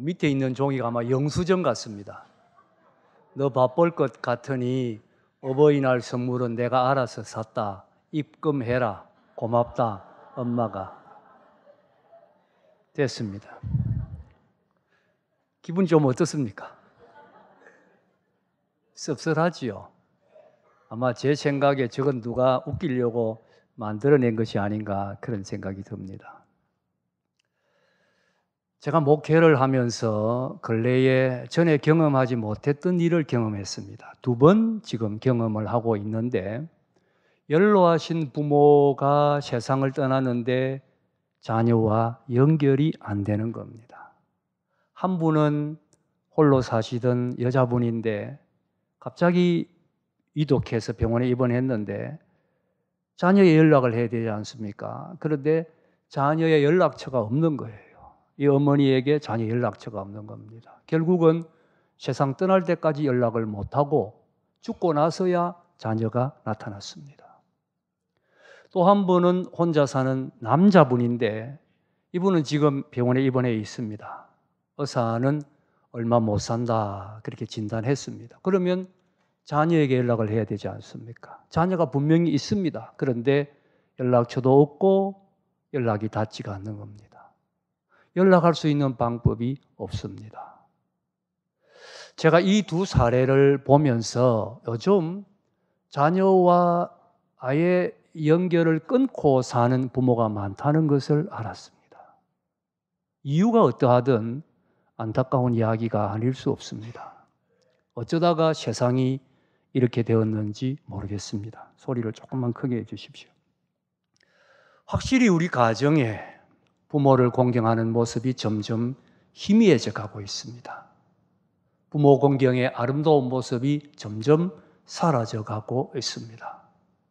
밑에 있는 종이가 아마 영수증 같습니다. 너 바쁠 것 같으니 어버이날 선물은 내가 알아서 샀다. 입금해라. 고맙다. 엄마가. 됐습니다. 기분 좀 어떻습니까? 씁쓸하지요. 아마 제 생각에 저건 누가 웃기려고 만들어낸 것이 아닌가 그런 생각이 듭니다. 제가 목회를 하면서 근래에 전에 경험하지 못했던 일을 경험했습니다. 2번 지금 경험을 하고 있는데, 연로하신 부모가 세상을 떠나는데 자녀와 연결이 안 되는 겁니다. 한 분은 홀로 사시던 여자분인데 갑자기 위독해서 병원에 입원했는데 자녀의 연락을 해야 되지 않습니까? 그런데 자녀의 연락처가 없는 거예요. 이 어머니에게 자녀 연락처가 없는 겁니다. 결국은 세상 떠날 때까지 연락을 못하고 죽고 나서야 자녀가 나타났습니다. 또 한 분은 혼자 사는 남자분인데 이분은 지금 병원에 입원해 있습니다. 의사는 얼마 못 산다 그렇게 진단했습니다. 그러면 자녀에게 연락을 해야 되지 않습니까? 자녀가 분명히 있습니다. 그런데 연락처도 없고 연락이 닿지가 않는 겁니다. 연락할 수 있는 방법이 없습니다. 제가 이 2 사례를 보면서 요즘 자녀와 아예 연결을 끊고 사는 부모가 많다는 것을 알았습니다. 이유가 어떠하든 안타까운 이야기가 아닐 수 없습니다. 어쩌다가 세상이 이렇게 되었는지 모르겠습니다. 소리를 조금만 크게 해주십시오. 확실히 우리 가정에 부모를 공경하는 모습이 점점 희미해져 가고 있습니다. 부모 공경의 아름다운 모습이 점점 사라져 가고 있습니다.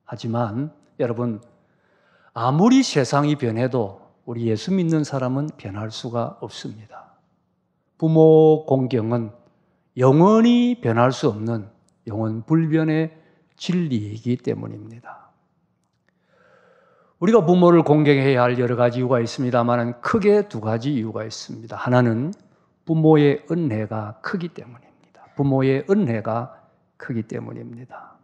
하지만 여러분, 아무리 세상이 변해도 우리 예수 믿는 사람은 변할 수가 없습니다. 부모 공경은 영원히 변할 수 없는 영원 불변의 진리이기 때문입니다. 우리가 부모를 공경해야 할 여러 가지 이유가 있습니다만 크게 2 가지 이유가 있습니다. 하나는 부모의 은혜가 크기 때문입니다. 부모의 은혜가 크기 때문입니다.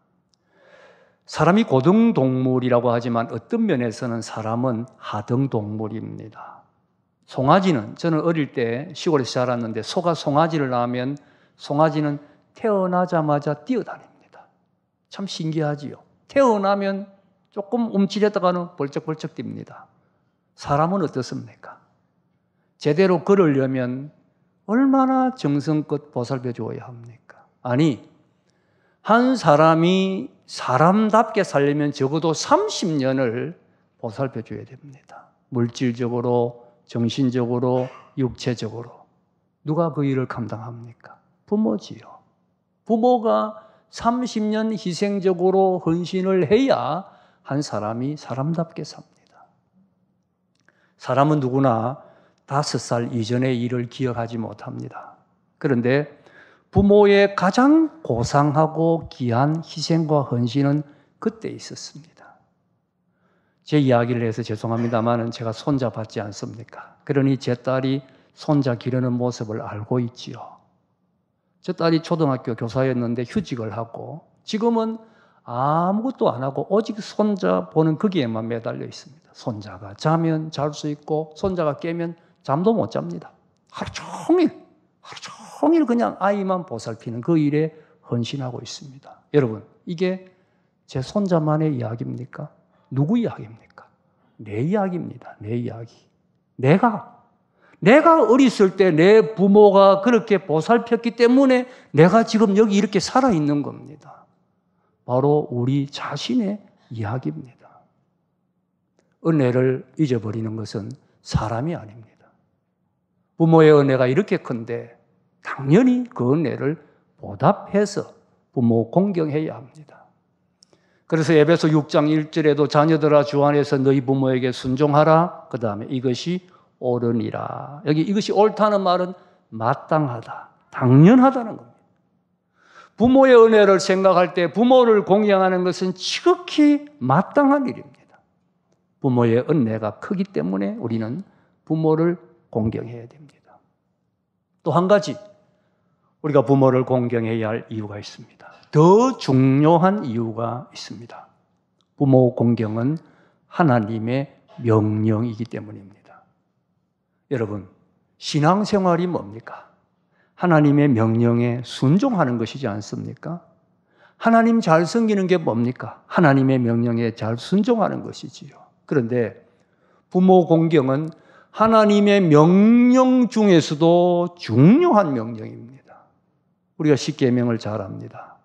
사람이 고등동물이라고 하지만 어떤 면에서는 사람은 하등동물입니다. 송아지는, 저는 어릴 때 시골에서 자랐는데 소가 송아지를 낳으면 송아지는 태어나자마자 뛰어다닙니다. 참 신기하지요. 태어나면 조금 움츠렸다가는 벌쩍벌쩍 뜁니다. 사람은 어떻습니까? 제대로 걸으려면 얼마나 정성껏 보살펴 줘야 합니까? 아니, 한 사람이 사람답게 살려면 적어도 30년을 보살펴 줘야 됩니다. 물질적으로, 정신적으로, 육체적으로. 누가 그 일을 감당합니까? 부모지요. 부모가 30년 희생적으로 헌신을 해야 한 사람이 사람답게 삽니다. 사람은 누구나 5살 이전의 일을 기억하지 못합니다. 그런데 부모의 가장 고상하고 귀한 희생과 헌신은 그때 있었습니다. 제 이야기를 해서 죄송합니다만 제가 손자 받지 않습니까? 그러니 제 딸이 손자 기르는 모습을 알고 있지요. 저 딸이 초등학교 교사였는데 휴직을 하고 지금은 아무것도 안 하고 오직 손자 보는 거기에만 매달려 있습니다. 손자가 자면 잘 수 있고 손자가 깨면 잠도 못 잡니다. 하루 종일 그냥 아이만 보살피는 그 일에 헌신하고 있습니다. 여러분, 이게 제 손자만의 이야기입니까? 누구 이야기입니까? 내 이야기입니다. 내 이야기. 내가 어렸을 때 내 부모가 그렇게 보살폈기 때문에 내가 지금 여기 이렇게 살아있는 겁니다. 바로 우리 자신의 이야기입니다. 은혜를 잊어버리는 것은 사람이 아닙니다. 부모의 은혜가 이렇게 큰데 당연히 그 은혜를 보답해서 부모 공경해야 합니다. 그래서 에베소 6장 1절에도 자녀들아 주 안에서 너희 부모에게 순종하라. 그 다음에 이것이 옳으니라. 여기 이것이 옳다는 말은 마땅하다, 당연하다는 겁니다. 부모의 은혜를 생각할 때 부모를 공경하는 것은 지극히 마땅한 일입니다. 부모의 은혜가 크기 때문에 우리는 부모를 공경해야 됩니다. 또 한 가지 우리가 부모를 공경해야 할 이유가 있습니다. 더 중요한 이유가 있습니다. 부모 공경은 하나님의 명령이기 때문입니다. 여러분, 신앙생활이 뭡니까? 하나님의 명령에 순종하는 것이지 않습니까? 하나님 잘 섬기는 게 뭡니까? 하나님의 명령에 잘 순종하는 것이지요. 그런데 부모 공경은 하나님의 명령 중에서도 중요한 명령입니다. 우리가 10계명을 잘 압니다.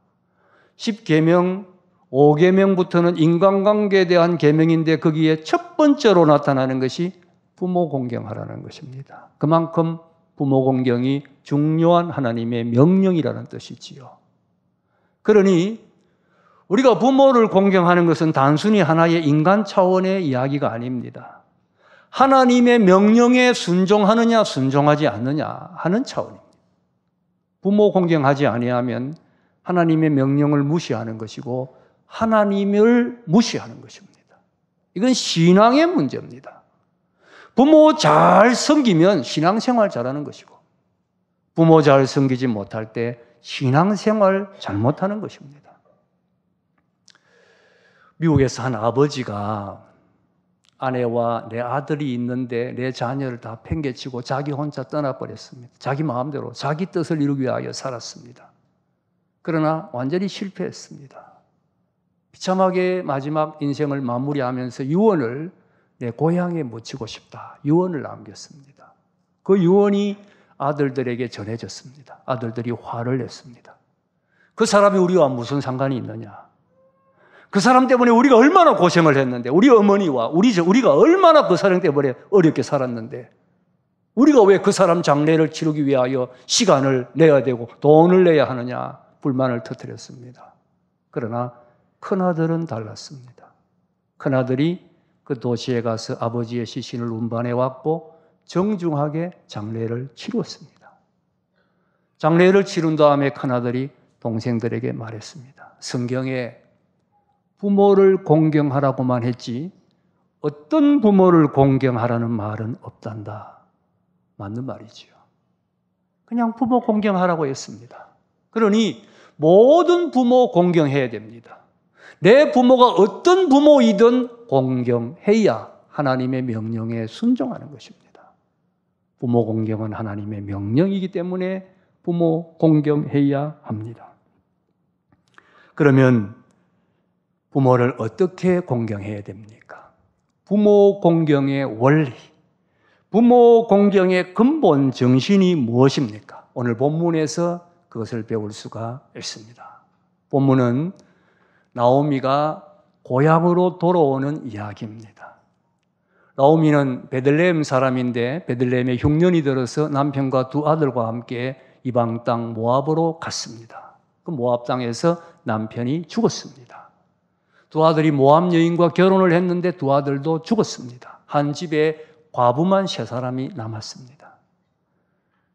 10계명, 5계명부터는 인간관계에 대한 계명인데 거기에 첫 번째로 나타나는 것이 부모 공경하라는 것입니다. 그만큼 부모 공경이 중요한 하나님의 명령이라는 뜻이지요. 그러니 우리가 부모를 공경하는 것은 단순히 하나의 인간 차원의 이야기가 아닙니다. 하나님의 명령에 순종하느냐 순종하지 않느냐 하는 차원입니다. 부모 공경하지 아니하면 하나님의 명령을 무시하는 것이고 하나님을 무시하는 것입니다. 이건 신앙의 문제입니다. 부모 잘 섬기면 신앙생활 잘하는 것이고 부모 잘 섬기지 못할 때 신앙생활 잘못하는 것입니다. 미국에서 한 아버지가 아내와 내 아들이 있는데 내 자녀를 다 팽개치고 자기 혼자 떠나버렸습니다. 자기 마음대로 자기 뜻을 이루기 위하여 살았습니다. 그러나 완전히 실패했습니다. 비참하게 마지막 인생을 마무리하면서 유언을 내 고향에 묻히고 싶다. 유언을 남겼습니다. 그 유언이 아들들에게 전해졌습니다. 아들들이 화를 냈습니다. 그 사람이 우리와 무슨 상관이 있느냐? 그 사람 때문에 우리가 얼마나 고생을 했는데, 우리 어머니와 우리가 얼마나 그 사람 때문에 어렵게 살았는데, 우리가 왜 그 사람 장례를 치르기 위하여 시간을 내야 되고 돈을 내야 하느냐? 불만을 터뜨렸습니다. 그러나 큰아들은 달랐습니다. 큰아들이 그 도시에 가서 아버지의 시신을 운반해 왔고 정중하게 장례를 치루었습니다. 장례를 치른 다음에 큰아들이 동생들에게 말했습니다. 성경에 부모를 공경하라고만 했지 어떤 부모를 공경하라는 말은 없단다. 맞는 말이지요. 그냥 부모 공경하라고 했습니다. 그러니 모든 부모 공경해야 됩니다. 내 부모가 어떤 부모이든 공경해야 하나님의 명령에 순종하는 것입니다. 부모 공경은 하나님의 명령이기 때문에 부모 공경해야 합니다. 그러면 부모를 어떻게 공경해야 됩니까? 부모 공경의 원리, 부모 공경의 근본 정신이 무엇입니까? 오늘 본문에서 그것을 배울 수가 있습니다. 본문은 나오미가 고향으로 돌아오는 이야기입니다. 나오미는 베들레헴 사람인데 베들레헴에 흉년이 들어서 남편과 두 아들과 함께 이방 땅 모압으로 갔습니다. 그 모압 땅에서 남편이 죽었습니다. 두 아들이 모압 여인과 결혼을 했는데 두 아들도 죽었습니다. 한 집에 과부만 3사람이 남았습니다.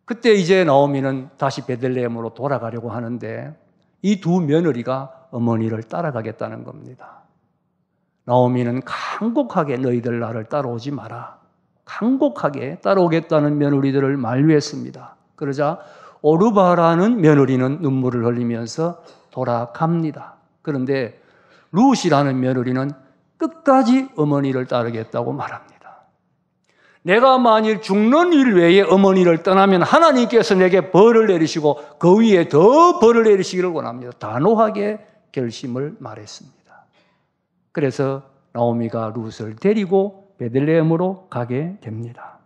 그때 이제 나오미는 다시 베들레헴으로 돌아가려고 하는데 이 두 며느리가 어머니를 따라가겠다는 겁니다. 나오미는 간곡하게 너희들 나를 따라오지 마라. 간곡하게 따라오겠다는 며느리들을 만류했습니다. 그러자 오르바라는 며느리는 눈물을 흘리면서 돌아갑니다. 그런데 룻이라는 며느리는 끝까지 어머니를 따르겠다고 말합니다. 내가 만일 죽는 일 외에 어머니를 떠나면 하나님께서 내게 벌을 내리시고 그 위에 더 벌을 내리시기를 원합니다. 단호하게 결심을 말했습니다. 그래서 나오미가 룻을 데리고 베들레헴으로 가게 됩니다.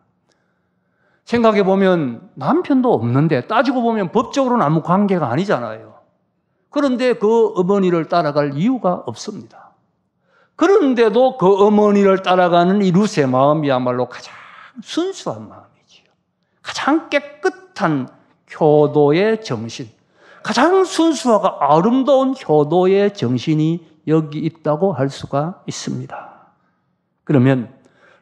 생각해 보면 남편도 없는데 따지고 보면 법적으로는 아무 관계가 아니잖아요. 그런데 그 어머니를 따라갈 이유가 없습니다. 그런데도 그 어머니를 따라가는 이 룻의 마음이야말로 가장 순수한 마음이지요. 가장 깨끗한 효도의 정신, 가장 순수하고 아름다운 효도의 정신이 여기 있다고 할 수가 있습니다. 그러면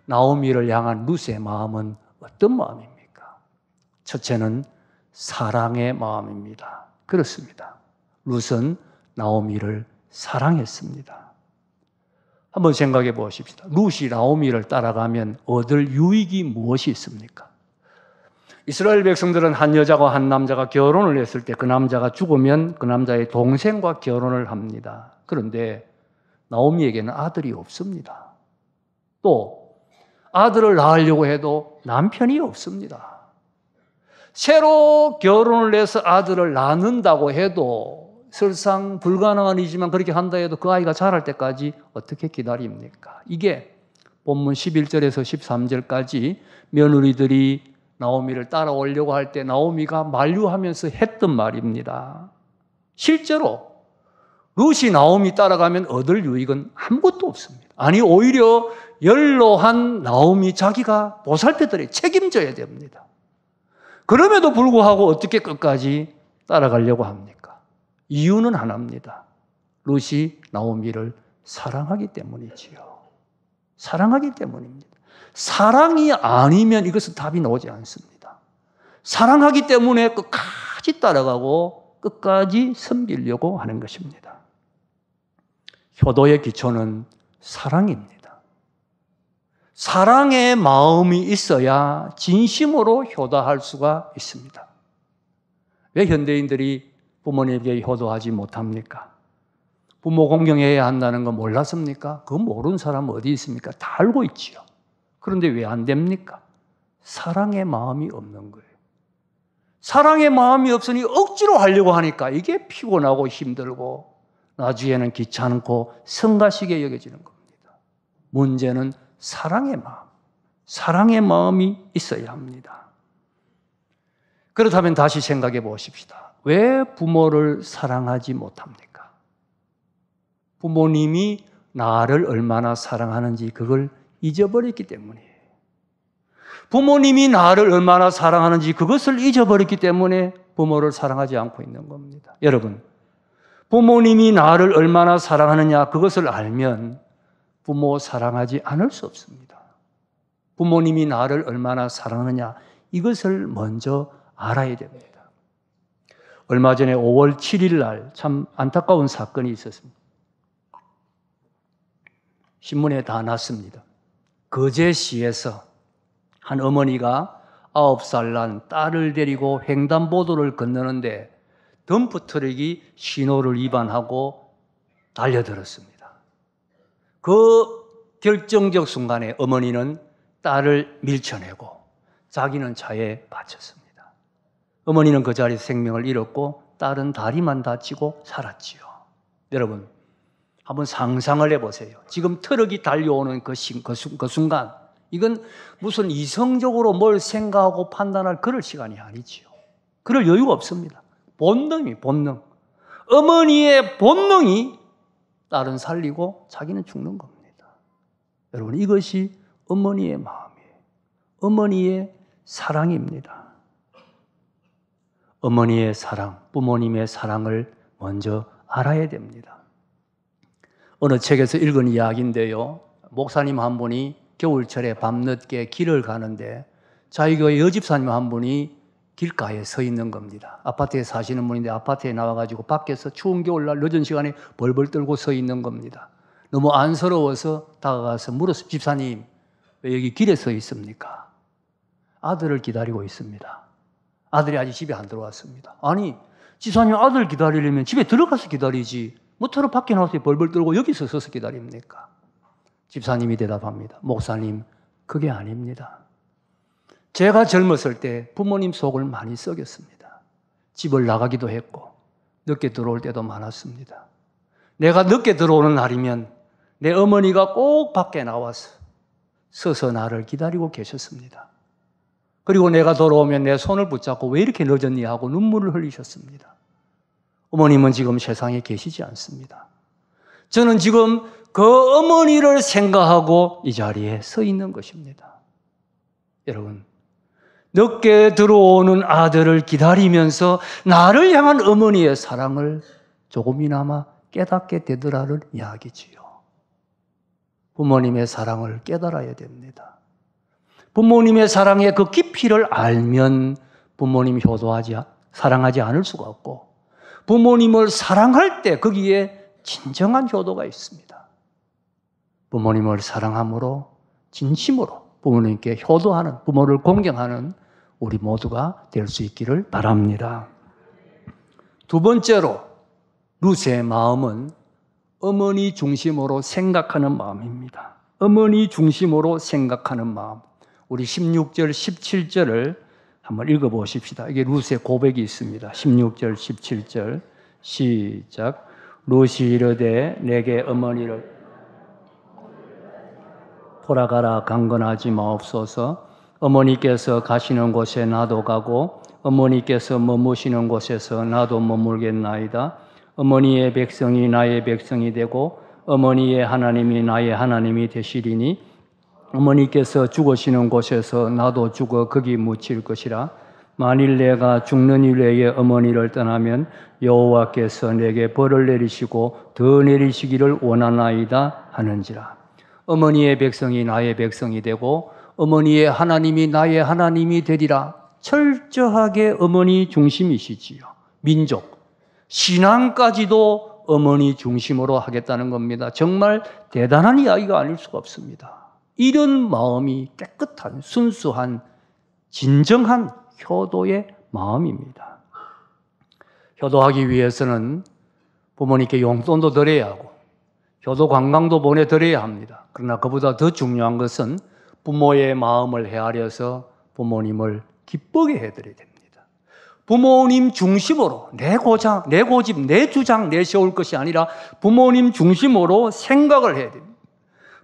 나오미를 향한 룻의 마음은 어떤 마음입니까? 첫째는 사랑의 마음입니다. 그렇습니다. 룻은 나오미를 사랑했습니다. 한번 생각해 보십시다. 룻이 나오미를 따라가면 얻을 유익이 무엇이 있습니까? 이스라엘 백성들은 한 여자와 한 남자가 결혼을 했을 때 그 남자가 죽으면 그 남자의 동생과 결혼을 합니다. 그런데 나오미에게는 아들이 없습니다. 또 아들을 낳으려고 해도 남편이 없습니다. 새로 결혼을 해서 아들을 낳는다고 해도 설상 불가능한 일이지만 그렇게 한다 해도 그 아이가 자랄 때까지 어떻게 기다립니까? 이게 본문 11절에서 13절까지 며느리들이 나오미를 따라오려고 할 때 나오미가 만류하면서 했던 말입니다. 실제로 룻이 나오미 따라가면 얻을 유익은 아무것도 없습니다. 아니 오히려 연로한 나오미 자기가 보살펴드려 책임져야 됩니다. 그럼에도 불구하고 어떻게 끝까지 따라가려고 합니까? 이유는 하나입니다. 룻이 나오미를 사랑하기 때문이지요. 사랑하기 때문입니다. 사랑이 아니면 이것은 답이 나오지 않습니다. 사랑하기 때문에 끝까지 따라가고 끝까지 섬기려고 하는 것입니다. 효도의 기초는 사랑입니다. 사랑의 마음이 있어야 진심으로 효도할 수가 있습니다. 왜 현대인들이 부모님에게 효도하지 못합니까? 부모 공경해야 한다는 거 몰랐습니까? 그거 모르는 사람 어디 있습니까? 다 알고 있지요. 그런데 왜 안 됩니까? 사랑의 마음이 없는 거예요. 사랑의 마음이 없으니 억지로 하려고 하니까 이게 피곤하고 힘들고 나중에는 귀찮고 성가시게 여겨지는 겁니다. 문제는 사랑의 마음, 사랑의 마음이 있어야 합니다. 그렇다면 다시 생각해 보십시다. 왜 부모를 사랑하지 못합니까? 부모님이 나를 얼마나 사랑하는지 그걸 잊어버렸기 때문이에요. 부모님이 나를 얼마나 사랑하는지 그것을 잊어버렸기 때문에 부모를 사랑하지 않고 있는 겁니다. 여러분, 부모님이 나를 얼마나 사랑하느냐 그것을 알면 부모 사랑하지 않을 수 없습니다. 부모님이 나를 얼마나 사랑하느냐 이것을 먼저 알아야 됩니다. 얼마 전에 5월 7일 날 참 안타까운 사건이 있었습니다. 신문에 다 났습니다. 거제시에서 한 어머니가 9살 난 딸을 데리고 횡단보도를 건너는데 덤프트럭이 신호를 위반하고 달려들었습니다. 그 결정적 순간에 어머니는 딸을 밀쳐내고 자기는 차에 받쳤습니다. 어머니는 그 자리에서 생명을 잃었고 딸은 다리만 다치고 살았지요. 여러분, 한번 상상을 해보세요. 지금 트럭이 달려오는 그 순간, 이건 무슨 이성적으로 뭘 생각하고 판단할 그럴 시간이 아니지요. 그럴 여유가 없습니다. 본능이 본능. 어머니의 본능이 딸은 살리고 자기는 죽는 겁니다. 여러분, 이것이 어머니의 마음이에요. 어머니의 사랑입니다. 어머니의 사랑, 부모님의 사랑을 먼저 알아야 됩니다. 어느 책에서 읽은 이야기인데요. 목사님 한 분이 겨울철에 밤늦게 길을 가는데 자기교회 여집사님 한 분이 길가에 서 있는 겁니다. 아파트에 사시는 분인데 아파트에 나와가지고 밖에서 추운 겨울날 늦은 시간에 벌벌 떨고 서 있는 겁니다. 너무 안쓰러워서 다가가서 물었어요. 집사님, 왜 여기 길에 서 있습니까? 아들을 기다리고 있습니다. 아들이 아직 집에 안 들어왔습니다. 아니, 집사님 아들 기다리려면 집에 들어가서 기다리지 뭐처럼 밖에 나와서 벌벌 떨고 여기서 서서 기다립니까? 집사님이 대답합니다. 목사님, 그게 아닙니다. 제가 젊었을 때 부모님 속을 많이 썩였습니다. 집을 나가기도 했고 늦게 들어올 때도 많았습니다. 내가 늦게 들어오는 날이면 내 어머니가 꼭 밖에 나와서 서서 나를 기다리고 계셨습니다. 그리고 내가 돌아오면 내 손을 붙잡고 왜 이렇게 늦었니 하고 눈물을 흘리셨습니다. 어머님은 지금 세상에 계시지 않습니다. 저는 지금 그 어머니를 생각하고 이 자리에 서 있는 것입니다. 여러분, 늦게 들어오는 아들을 기다리면서 나를 향한 어머니의 사랑을 조금이나마 깨닫게 되더라는 이야기지요. 부모님의 사랑을 깨달아야 됩니다. 부모님의 사랑의 그 깊이를 알면 부모님 사랑하지 않을 수가 없고 부모님을 사랑할 때 거기에 진정한 효도가 있습니다. 부모님을 사랑함으로 진심으로 부모님께 효도하는, 부모를 공경하는 우리 모두가 될 수 있기를 바랍니다. 두 번째로 룻의 마음은 어머니 중심으로 생각하는 마음입니다. 어머니 중심으로 생각하는 마음. 우리 16절, 17절을 한번 읽어보십시다. 이게 룻의 고백이 있습니다. 16절, 17절 시작. 룻이 이르되 내게 어머니를 돌아가라 강건하지 마옵소서. 어머니께서 가시는 곳에 나도 가고 어머니께서 머무시는 곳에서 나도 머물겠나이다. 어머니의 백성이 나의 백성이 되고 어머니의 하나님이 나의 하나님이 되시리니 어머니께서 죽으시는 곳에서 나도 죽어 거기 묻힐 것이라. 만일 내가 죽는 일에 어머니를 떠나면 여호와께서 내게 벌을 내리시고 더 내리시기를 원하나이다 하는지라. 어머니의 백성이 나의 백성이 되고 어머니의 하나님이 나의 하나님이 되리라. 철저하게 어머니 중심이시지요. 민족, 신앙까지도 어머니 중심으로 하겠다는 겁니다. 정말 대단한 이야기가 아닐 수가 없습니다. 이런 마음이 깨끗한, 순수한, 진정한 효도의 마음입니다. 효도하기 위해서는 부모님께 용돈도 드려야 하고 효도 관광도 보내드려야 합니다. 그러나 그보다 더 중요한 것은 부모의 마음을 헤아려서 부모님을 기쁘게 해드려야 됩니다. 부모님 중심으로 내 고장, 내 고집, 내 주장 내세울 것이 아니라 부모님 중심으로 생각을 해야 됩니다.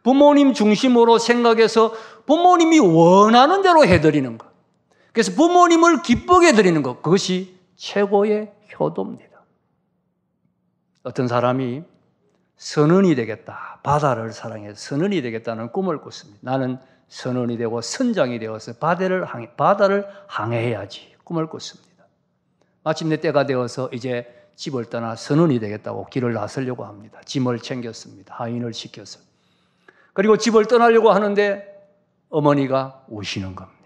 부모님 중심으로 생각해서 부모님이 원하는 대로 해드리는 것. 그래서 부모님을 기쁘게 해드리는 것. 그것이 최고의 효도입니다. 어떤 사람이 선원이 되겠다. 바다를 사랑해서 선원이 되겠다는 꿈을 꿨습니다. 나는 선원이 되고 선장이 되어서 바다를 항해해야지 꿈을 꿨습니다. 마침내 때가 되어서 이제 집을 떠나 선원이 되겠다고 길을 나서려고 합니다. 짐을 챙겼습니다. 하인을 시켜서. 그리고 집을 떠나려고 하는데 어머니가 우시는 겁니다.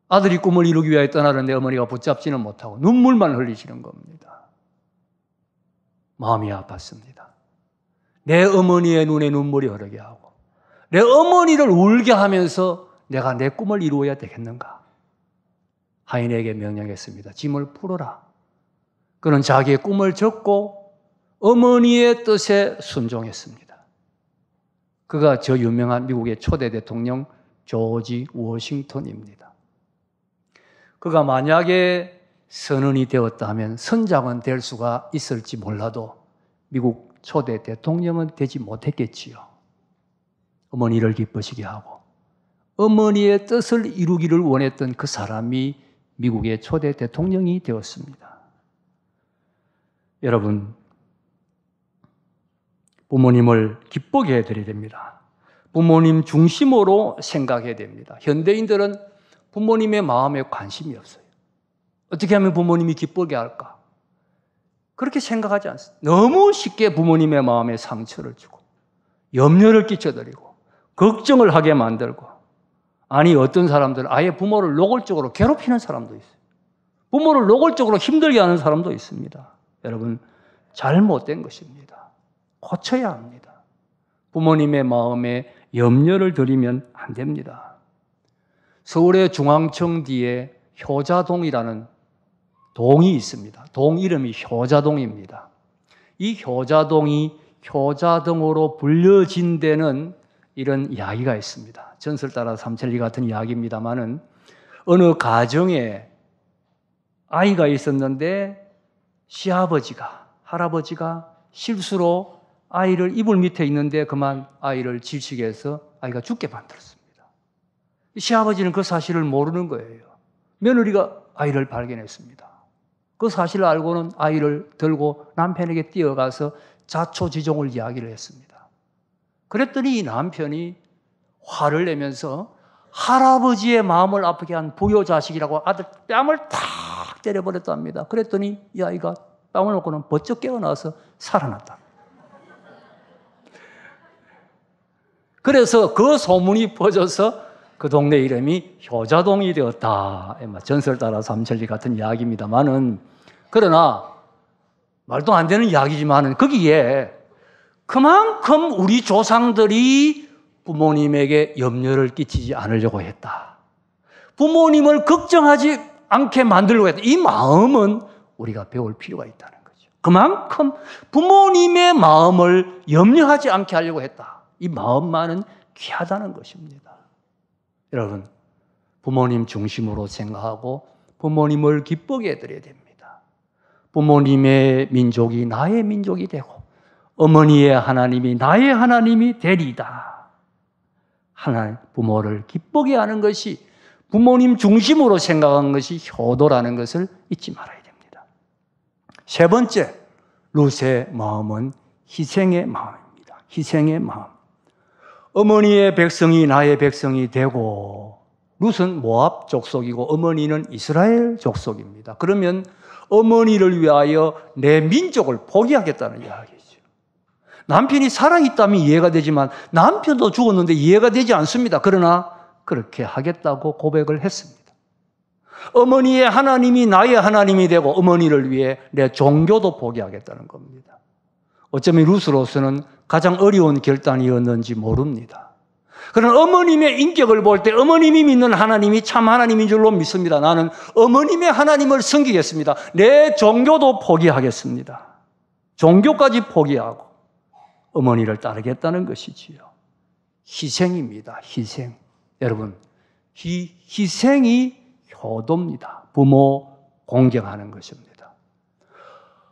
아들이 꿈을 이루기 위해 떠나는데 어머니가 붙잡지는 못하고 눈물만 흘리시는 겁니다. 마음이 아팠습니다. 내 어머니의 눈에 눈물이 흐르게 하고 내 어머니를 울게 하면서 내가 내 꿈을 이루어야 되겠는가? 하인에게 명령했습니다. 짐을 풀어라. 그는 자기의 꿈을 접고 어머니의 뜻에 순종했습니다. 그가 저 유명한 미국의 초대 대통령 조지 워싱턴입니다. 그가 만약에 선원이 되었다면 선장은 될 수가 있을지 몰라도 미국 초대 대통령은 되지 못했겠지요. 어머니를 기쁘시게 하고 어머니의 뜻을 이루기를 원했던 그 사람이 미국의 초대 대통령이 되었습니다. 여러분, 부모님을 기쁘게 해드려야 됩니다. 부모님 중심으로 생각해야 됩니다. 현대인들은 부모님의 마음에 관심이 없어요. 어떻게 하면 부모님이 기쁘게 할까? 그렇게 생각하지 않습니다. 너무 쉽게 부모님의 마음에 상처를 주고 염려를 끼쳐드리고 걱정을 하게 만들고, 아니 어떤 사람들은 아예 부모를 노골적으로 괴롭히는 사람도 있어요. 부모를 노골적으로 힘들게 하는 사람도 있습니다. 여러분, 잘못된 것입니다. 고쳐야 합니다. 부모님의 마음에 염려를 드리면 안 됩니다. 서울의 중앙청 뒤에 효자동이라는 동이 있습니다. 동 이름이 효자동입니다. 이 효자동이 효자동으로 불려진 데는 이런 이야기가 있습니다. 전설 따라 삼천리 같은 이야기입니다만은 어느 가정에 아이가 있었는데 시아버지가, 할아버지가 실수로 아이를 이불 밑에 있는데 그만 아이를 질식해 해서 아이가 죽게 만들었습니다. 시아버지는 그 사실을 모르는 거예요. 며느리가 아이를 발견했습니다. 그 사실을 알고는 아이를 들고 남편에게 뛰어가서 자초지종을 이야기를 했습니다. 그랬더니 이 남편이 화를 내면서 할아버지의 마음을 아프게 한 부효자식이라고 아들 뺨을 탁 때려버렸답니다. 그랬더니 이 아이가 뺨을 먹고는 번쩍 깨어나서 살아났다. 그래서 그 소문이 퍼져서 그 동네 이름이 효자동이 되었다. 전설 따라 삼천리 같은 이야기입니다만은, 그러나 말도 안 되는 이야기지만은 거기에 그만큼 우리 조상들이 부모님에게 염려를 끼치지 않으려고 했다. 부모님을 걱정하지 않게 만들려고 했다. 이 마음은 우리가 배울 필요가 있다는 거죠. 그만큼 부모님의 마음을 염려하지 않게 하려고 했다. 이 마음만은 귀하다는 것입니다. 여러분, 부모님 중심으로 생각하고 부모님을 기쁘게 해드려야 됩니다. 부모님의 민족이 나의 민족이 되고 어머니의 하나님이 나의 하나님이 되리이다. 하나님, 부모를 기쁘게 하는 것이, 부모님 중심으로 생각하는 것이 효도라는 것을 잊지 말아야 됩니다. 세 번째, 룻의 마음은 희생의 마음입니다. 희생의 마음. 어머니의 백성이 나의 백성이 되고, 룻은 모압 족속이고 어머니는 이스라엘 족속입니다. 그러면 어머니를 위하여 내 민족을 포기하겠다는 이야기죠. 남편이 살아있다면 이해가 되지만 남편도 죽었는데 이해가 되지 않습니다. 그러나 그렇게 하겠다고 고백을 했습니다. 어머니의 하나님이 나의 하나님이 되고 어머니를 위해 내 종교도 포기하겠다는 겁니다. 어쩌면 룻으로서는 가장 어려운 결단이었는지 모릅니다. 그러나 어머님의 인격을 볼 때 어머님이 믿는 하나님이 참 하나님인 줄로 믿습니다. 나는 어머님의 하나님을 섬기겠습니다. 내 종교도 포기하겠습니다. 종교까지 포기하고 어머니를 따르겠다는 것이지요. 희생입니다. 희생. 여러분, 희생이 효도입니다. 부모 공경하는 것입니다.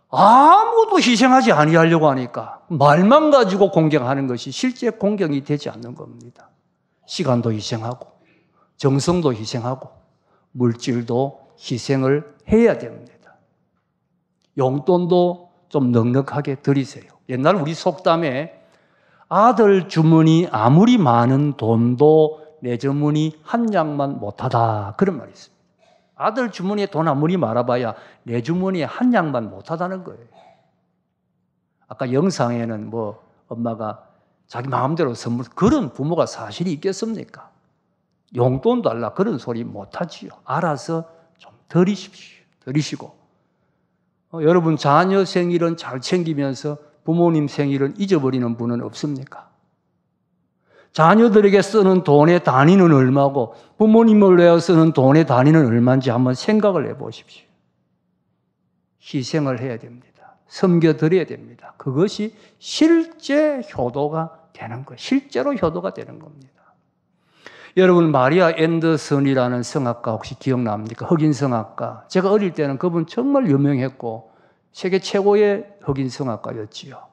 아무도 희생하지 아니하려고 하니까 말만 가지고 공경하는 것이 실제 공경이 되지 않는 겁니다. 시간도 희생하고 정성도 희생하고 물질도 희생을 해야 됩니다. 용돈도 좀 넉넉하게 드리세요. 옛날 우리 속담에 아들 주머니 아무리 많은 돈도 내 주머니 한 양만 못하다, 그런 말이 있습니다. 아들 주머니에 돈 아무리 많아봐야 내 주머니에 한 양만 못하다는 거예요. 아까 영상에는 뭐 엄마가 자기 마음대로 선물, 그런 부모가 사실이 있겠습니까? 용돈 달라 그런 소리 못하지요. 알아서 좀 드리십시오. 드리시고 여러분, 자녀 생일은 잘 챙기면서 부모님 생일은 잊어버리는 분은 없습니까? 자녀들에게 쓰는 돈의 단위는 얼마고 부모님을 위해 쓰는 돈의 단위는 얼마인지 한번 생각을 해보십시오. 희생을 해야 됩니다. 섬겨드려야 됩니다. 그것이 실제 효도가 되는 거예요. 실제로 효도가 되는 겁니다. 여러분, 마리아 앤더슨이라는 성악가 혹시 기억납니까? 흑인 성악가. 제가 어릴 때는 그분 정말 유명했고 세계 최고의 흑인 성악가였지요.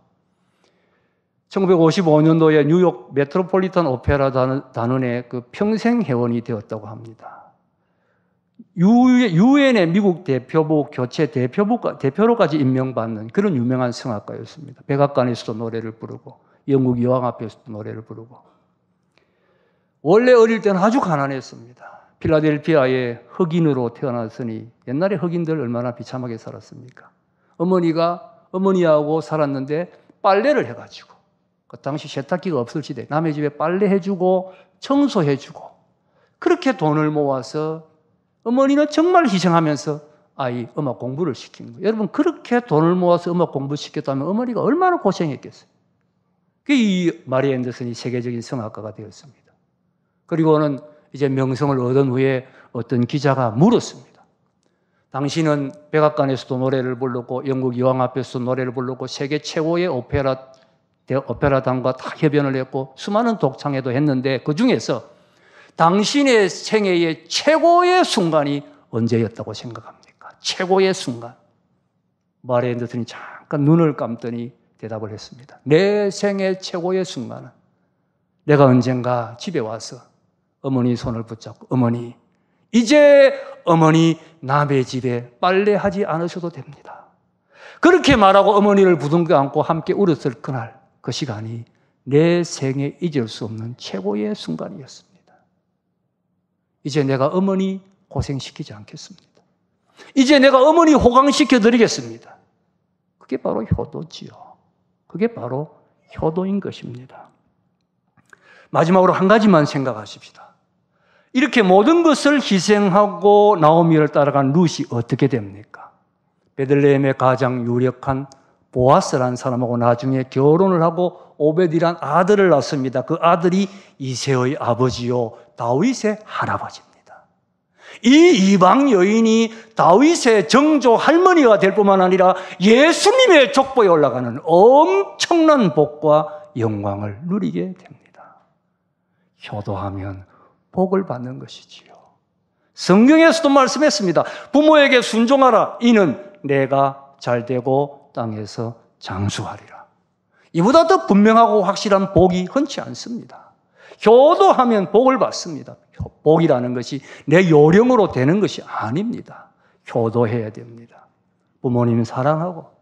1955년도에 뉴욕 메트로폴리탄 오페라 단원의 그 평생 회원이 되었다고 합니다. 유엔의 미국 대표부 교체 대표로까지 임명받는 그런 유명한 성악가였습니다. 백악관에서도 노래를 부르고 영국 여왕 앞에서도 노래를 부르고. 원래 어릴 때는 아주 가난했습니다. 필라델피아에 흑인으로 태어났으니 옛날에 흑인들 얼마나 비참하게 살았습니까? 어머니하고 살았는데 빨래를 해가지고, 그 당시 세탁기가 없을 시대 남의 집에 빨래해주고 청소해주고 그렇게 돈을 모아서 어머니는 정말 희생하면서 아이 음악 공부를 시킨 거예요. 여러분, 그렇게 돈을 모아서 음악 공부 시켰다면 어머니가 얼마나 고생했겠어요. 이 마리아 앤더슨이 세계적인 성악가가 되었습니다. 그리고는 이제 명성을 얻은 후에 어떤 기자가 물었습니다. 당신은 백악관에서도 노래를 부르고 영국 여왕 앞에서도 노래를 부르고 세계 최고의 오페라단과 다 협연을 했고 수많은 독창회도 했는데 그 중에서 당신의 생애의 최고의 순간이 언제였다고 생각합니까? 최고의 순간. 마리아 앤더슨이 잠깐 눈을 감더니 대답을 했습니다. 내 생애 최고의 순간은 내가 언젠가 집에 와서 어머니 손을 붙잡고 어머니, 이제 어머니 남의 집에 빨래하지 않으셔도 됩니다. 그렇게 말하고 어머니를 부둥켜 안고 함께 울었을 그날, 그 시간이 내 생에 잊을 수 없는 최고의 순간이었습니다. 이제 내가 어머니 고생시키지 않겠습니다. 이제 내가 어머니 호강시켜 드리겠습니다. 그게 바로 효도지요. 그게 바로 효도인 것입니다. 마지막으로 한 가지만 생각하십시다. 이렇게 모든 것을 희생하고 나오미를 따라간 룻이 어떻게 됩니까? 베들레헴의 가장 유력한 보아스라는 사람하고 나중에 결혼을 하고 오벳이란 아들을 낳습니다. 그 아들이 이새의 아버지요 다윗의 할아버지입니다. 이 이방 여인이 다윗의 정조 할머니가 될 뿐만 아니라 예수님의 족보에 올라가는 엄청난 복과 영광을 누리게 됩니다. 효도하면 복을 받는 것이지요. 성경에서도 말씀했습니다. 부모에게 순종하라. 이는 내가 잘되고 땅에서 장수하리라. 이보다 더 분명하고 확실한 복이 흔치 않습니다. 효도하면 복을 받습니다. 복이라는 것이 내 요령으로 되는 것이 아닙니다. 효도해야 됩니다. 부모님 사랑하고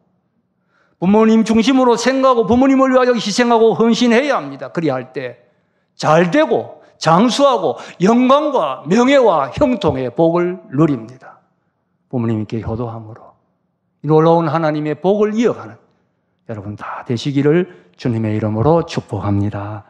부모님 중심으로 생각하고 부모님을 위하여 희생하고 헌신해야 합니다. 그리할 때 잘되고 장수하고 영광과 명예와 형통의 복을 누립니다. 부모님께 효도함으로 놀라운 하나님의 복을 이어가는 여러분 다 되시기를 주님의 이름으로 축복합니다.